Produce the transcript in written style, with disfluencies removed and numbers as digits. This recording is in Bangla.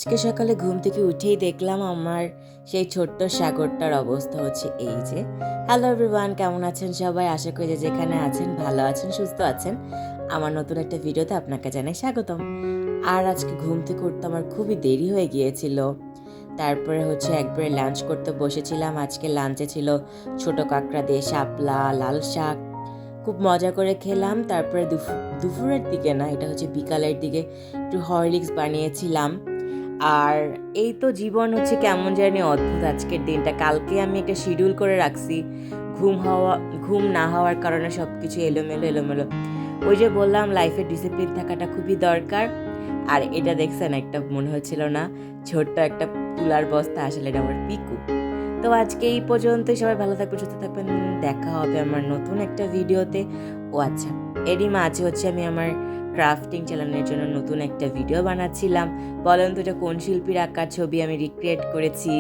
আজকে সকালে ঘুম থেকে উঠেই দেখলাম আমার সেই ছোট্ট সাগরটার অবস্থা হচ্ছে এই যে। হ্যালো এভরিওয়ান, কেমন আছেন সবাই? আশা করি যে যেখানে আছেন ভালো আছেন, সুস্থ আছেন। আমার নতুন একটা ভিডিওতে আপনাকে জানাই স্বাগতম। আর আজকে ঘুম থেকে উঠতে আমার খুবই দেরি হয়ে গিয়েছিল। তারপরে একবারে লাঞ্চ করতে বসেছিলাম। আজকে লাঞ্চে ছিল ছোট কাঁকড়া দিয়ে শাপলা, লাল শাক। খুব মজা করে খেলাম। তারপরে দুপুরের দিকে না, এটা হচ্ছে বিকালের দিকে একটু হরলিক্স বানিয়েছিলাম। আর এই তো জীবন কেমন জানি অদ্ভুত আজকের দিনটা। কালকে আমি একটা শিডিউল করে রাখছি, ঘুম না হওয়ার কারণে সব কিছু এলোমেলো। ওই যে বললাম লাইফে ডিসিপ্লিন থাকাটা খুবই দরকার। আর এটা দেখছেন, একটা মনে হচ্ছিল না ছোট্ট একটা তুলার বস্তা, আসলে এটা আমার পিকু। তো আজকে এই পর্যন্তই। সবাই ভালো থাকবেন, সুস্থ থাকবেন। দেখা হবে আমার নতুন একটা ভিডিওতে। ও আচ্ছা, এরই মাঝে আমি আমার ক্রাফটিং চ্যানেলের জন্য নতুন একটা ভিডিও বানাচ্ছিলাম। বলেন তো এটা কোন শিল্পীর আঁকার ছবি আমি রিক্রিয়েট করেছি?